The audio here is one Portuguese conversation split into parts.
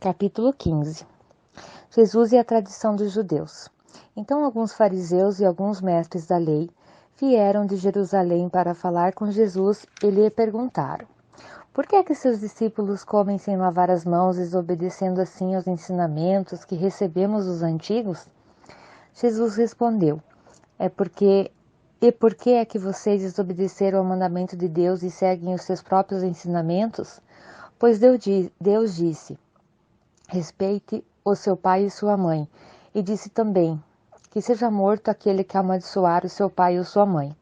Capítulo 15. Jesus e a tradição dos judeus. Então alguns fariseus e alguns mestres da lei vieram de Jerusalém para falar com Jesus e lhe perguntaram: por que é que seus discípulos comem sem lavar as mãos, desobedecendo assim aos ensinamentos que recebemos dos antigos? Jesus respondeu: por que é que vocês desobedeceram ao mandamento de Deus e seguem os seus próprios ensinamentos? Pois Deus disse: respeite o seu pai e sua mãe, e disse também: que seja morto aquele que amaldiçoar o seu pai ou sua mãe.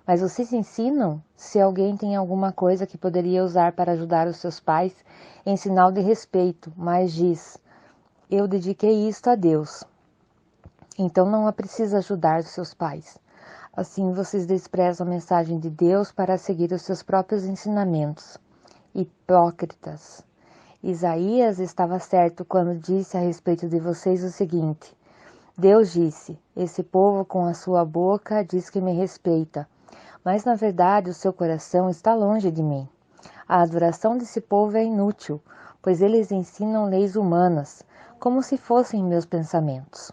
Mas vocês ensinam, se alguém tem alguma coisa que poderia usar para ajudar os seus pais, em sinal de respeito, mas diz: eu dediquei isto a Deus. Então não precisa ajudar os seus pais. Assim vocês desprezam a mensagem de Deus para seguir os seus próprios ensinamentos. Hipócritas! Isaías estava certo quando disse a respeito de vocês o seguinte: Deus disse: esse povo com a sua boca diz que me respeita, mas na verdade o seu coração está longe de mim. A adoração desse povo é inútil, pois eles ensinam leis humanas, como se fossem meus pensamentos.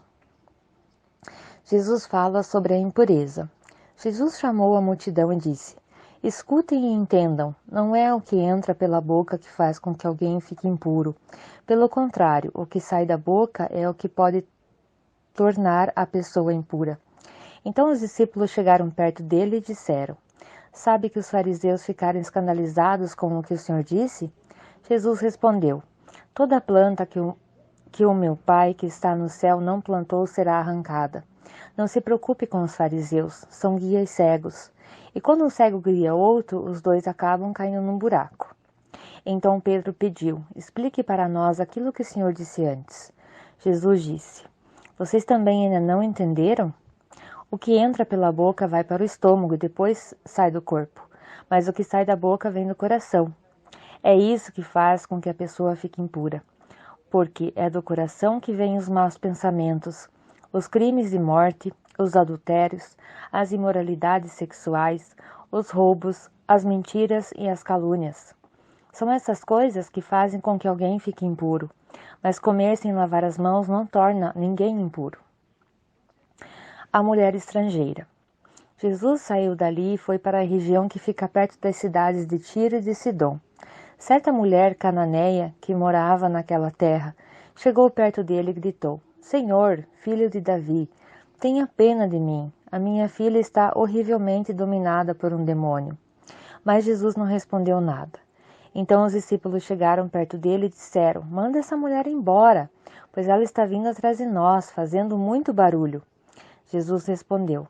Jesus fala sobre a impureza. Jesus chamou a multidão e disse: escutem e entendam, não é o que entra pela boca que faz com que alguém fique impuro. Pelo contrário, o que sai da boca é o que pode tornar a pessoa impura. Então os discípulos chegaram perto dele e disseram: sabe que os fariseus ficaram escandalizados com o que o Senhor disse? Jesus respondeu: toda planta que o meu Pai que está no céu não plantou será arrancada. Não se preocupe com os fariseus, são guias cegos. E quando um cego guia outro, os dois acabam caindo num buraco. Então Pedro pediu: explique para nós aquilo que o Senhor disse antes. Jesus disse: vocês também ainda não entenderam? O que entra pela boca vai para o estômago e depois sai do corpo, mas o que sai da boca vem do coração. É isso que faz com que a pessoa fique impura, porque é do coração que vêm os maus pensamentos, os crimes de morte, os adultérios, as imoralidades sexuais, os roubos, as mentiras e as calúnias. São essas coisas que fazem com que alguém fique impuro, mas comer sem lavar as mãos não torna ninguém impuro. A mulher estrangeira. Jesus saiu dali e foi para a região que fica perto das cidades de Tiro e de Sidom. Certa mulher cananeia que morava naquela terra chegou perto dele e gritou: Senhor, filho de Davi, tenha pena de mim. A minha filha está horrivelmente dominada por um demônio. Mas Jesus não respondeu nada. Então os discípulos chegaram perto dele e disseram: manda essa mulher embora, pois ela está vindo atrás de nós, fazendo muito barulho. Jesus respondeu: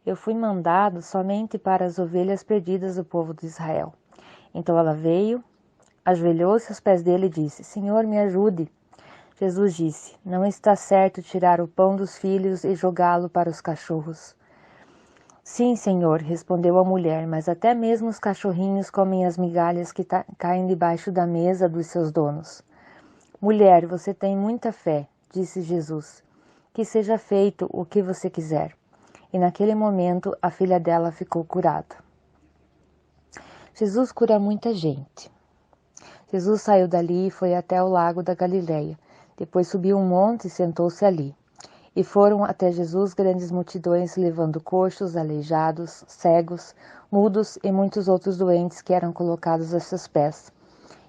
eu fui mandado somente para as ovelhas perdidas do povo de Israel. Então ela veio, ajoelhou-se aos pés dele e disse: Senhor, me ajude. Jesus disse: não está certo tirar o pão dos filhos e jogá-lo para os cachorros. Sim, Senhor, respondeu a mulher, mas até mesmo os cachorrinhos comem as migalhas que caem debaixo da mesa dos seus donos. Mulher, você tem muita fé, disse Jesus. Que seja feito o que você quiser. E naquele momento a filha dela ficou curada. Jesus cura muita gente. Jesus saiu dali e foi até o lago da Galileia. Depois subiu um monte e sentou-se ali. E foram até Jesus grandes multidões levando coxos, aleijados, cegos, mudos e muitos outros doentes que eram colocados a seus pés.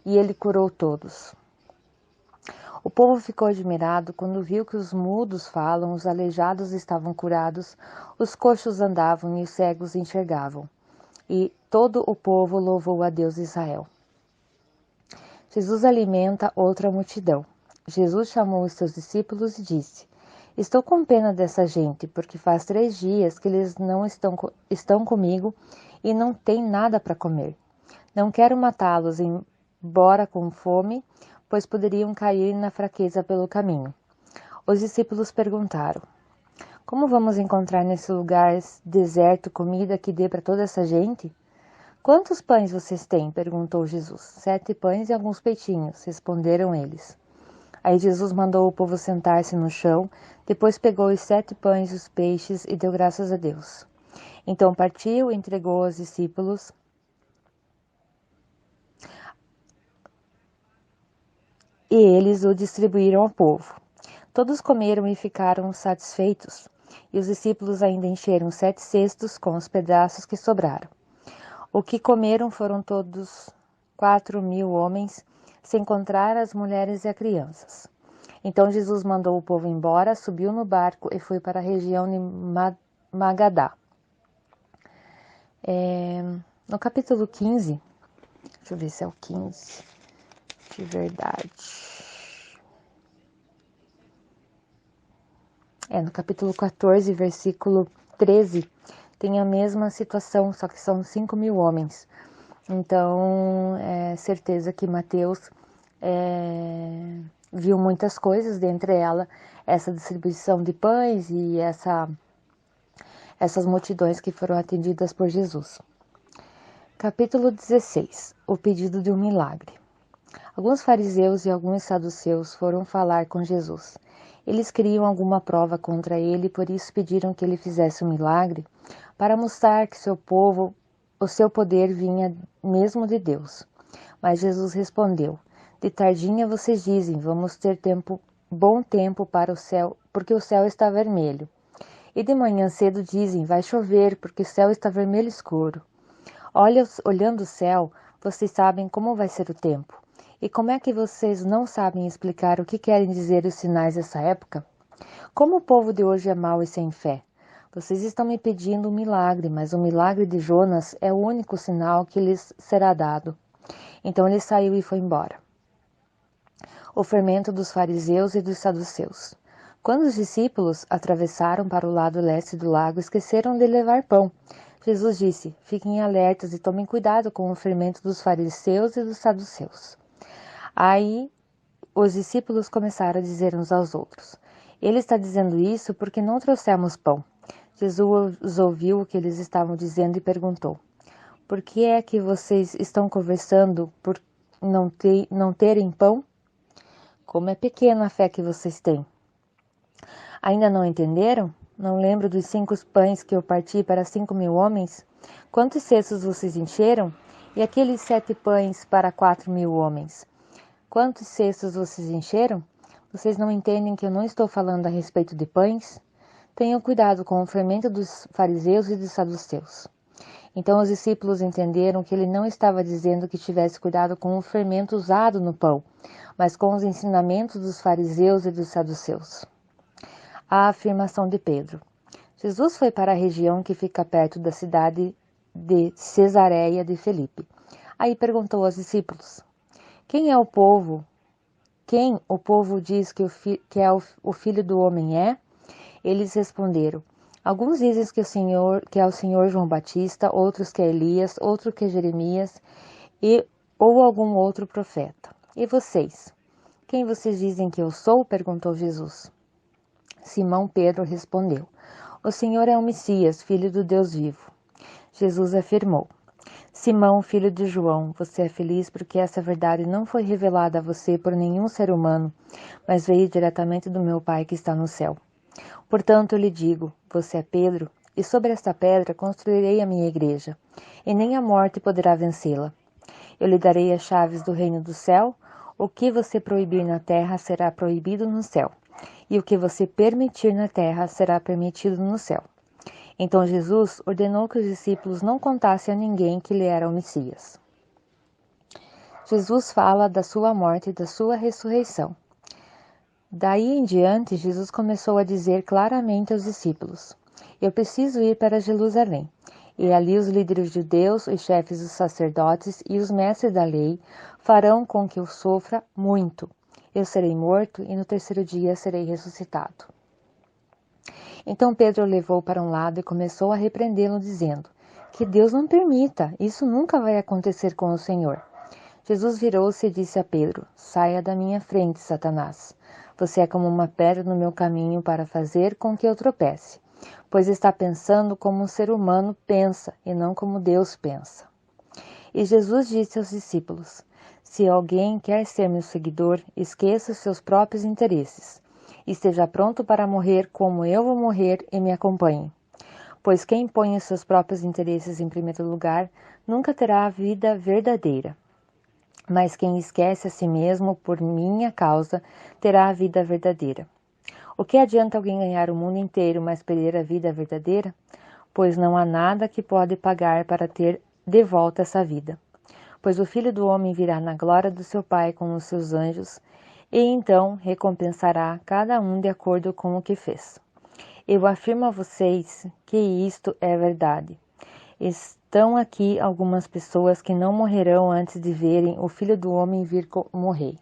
E ele curou todos. O povo ficou admirado quando viu que os mudos falam, os aleijados estavam curados, os coxos andavam e os cegos enxergavam. E todo o povo louvou a Deus de Israel. Jesus alimenta outra multidão. Jesus chamou os seus discípulos e disse: estou com pena dessa gente, porque faz 3 dias que eles não estão comigo e não têm nada para comer. Não quero matá-los, embora com fome, pois poderiam cair na fraqueza pelo caminho. Os discípulos perguntaram: como vamos encontrar nesse lugar deserto comida que dê para toda essa gente? Quantos pães vocês têm? Perguntou Jesus. 7 pães e alguns peitinhos, responderam eles. Aí Jesus mandou o povo sentar-se no chão, depois pegou os 7 pães e os peixes e deu graças a Deus. Então partiu e entregou aos discípulos. e eles o distribuíram ao povo. Todos comeram e ficaram satisfeitos, e os discípulos ainda encheram 7 cestos com os pedaços que sobraram. O que comeram foram todos 4.000 homens, sem contar as mulheres e as crianças. Então Jesus mandou o povo embora, subiu no barco e foi para a região de Magadá. No capítulo 15, deixa eu ver se é o 15 de verdade. No capítulo 14, versículo 13, tem a mesma situação, só que são 5.000 homens. Então, é certeza que Mateus viu muitas coisas, dentre elas essa distribuição de pães e essas multidões que foram atendidas por Jesus. Capítulo 16. O pedido de um milagre. Alguns fariseus e alguns saduceus foram falar com Jesus. Eles queriam alguma prova contra ele, por isso pediram que ele fizesse um milagre para mostrar que o seu poder vinha mesmo de Deus. Mas Jesus respondeu: de tardinha vocês dizem, vamos ter bom tempo para o céu, porque o céu está vermelho. E de manhã cedo dizem, vai chover, porque o céu está vermelho escuro. Olhando o céu, vocês sabem como vai ser o tempo. E como é que vocês não sabem explicar o que querem dizer os sinais dessa época? Como o povo de hoje é mau e sem fé? Vocês estão me pedindo um milagre, mas o milagre de Jonas é o único sinal que lhes será dado. Então ele saiu e foi embora. O fermento dos fariseus e dos saduceus. Quando os discípulos atravessaram para o lado leste do lago, esqueceram de levar pão. Jesus disse, fiquem alertas e tomem cuidado com o fermento dos fariseus e dos saduceus. Aí os discípulos começaram a dizer uns aos outros, ele está dizendo isso porque não trouxemos pão. Jesus ouviu o que eles estavam dizendo e perguntou, por que é que vocês estão conversando por não terem pão? Como é pequena a fé que vocês têm. Ainda não entenderam? Não lembro dos 5 pães que eu parti para 5.000 homens? Quantos cestos vocês encheram? E aqueles 7 pães para 4.000 homens? Quantos cestos vocês encheram? Vocês não entendem que eu não estou falando a respeito de pães? Tenham cuidado com o fermento dos fariseus e dos saduceus. Então os discípulos entenderam que ele não estava dizendo que tivesse cuidado com o fermento usado no pão, mas com os ensinamentos dos fariseus e dos saduceus. A afirmação de Pedro. Jesus foi para a região que fica perto da cidade de Cesareia de Filipe. Aí perguntou aos discípulos, Quem o povo diz que o Filho do Homem é? Eles responderam, alguns dizem que é o Senhor João Batista, outros que é Elias, outro que é Jeremias, ou algum outro profeta. E vocês? Quem vocês dizem que eu sou? Perguntou Jesus. Simão Pedro respondeu, o Senhor é o Messias, filho do Deus vivo. Jesus afirmou, Simão, filho de João, você é feliz porque essa verdade não foi revelada a você por nenhum ser humano, mas veio diretamente do meu Pai que está no céu. Portanto, eu lhe digo, você é Pedro, e sobre esta pedra construirei a minha igreja, e nem a morte poderá vencê-la. Eu lhe darei as chaves do reino do céu, o que você proibir na terra será proibido no céu, e o que você permitir na terra será permitido no céu. Então Jesus ordenou que os discípulos não contassem a ninguém que ele era o Messias. Jesus fala da sua morte e da sua ressurreição. Daí em diante, Jesus começou a dizer claramente aos discípulos, eu preciso ir para Jerusalém, e ali os líderes judeus, os chefes dos sacerdotes e os mestres da lei farão com que eu sofra muito. Eu serei morto e no 3º dia serei ressuscitado. Então Pedro o levou para um lado e começou a repreendê-lo, dizendo, que Deus não permita, isso nunca vai acontecer com o Senhor. Jesus virou-se e disse a Pedro, saia da minha frente, Satanás. Você é como uma pedra no meu caminho para fazer com que eu tropece, pois está pensando como um ser humano pensa e não como Deus pensa. E Jesus disse aos discípulos, se alguém quer ser meu seguidor, esqueça os seus próprios interesses. Esteja pronto para morrer como eu vou morrer e me acompanhe. Pois quem põe os seus próprios interesses em primeiro lugar, nunca terá a vida verdadeira. Mas quem esquece a si mesmo por minha causa terá a vida verdadeira. O que adianta alguém ganhar o mundo inteiro, mas perder a vida verdadeira? Pois não há nada que pode pagar para ter de volta essa vida. Pois o Filho do Homem virá na glória do seu Pai com os seus anjos, e então recompensará cada um de acordo com o que fez. Eu afirmo a vocês que isto é verdade. Estão aqui algumas pessoas que não morrerão antes de verem o Filho do Homem vir morrer.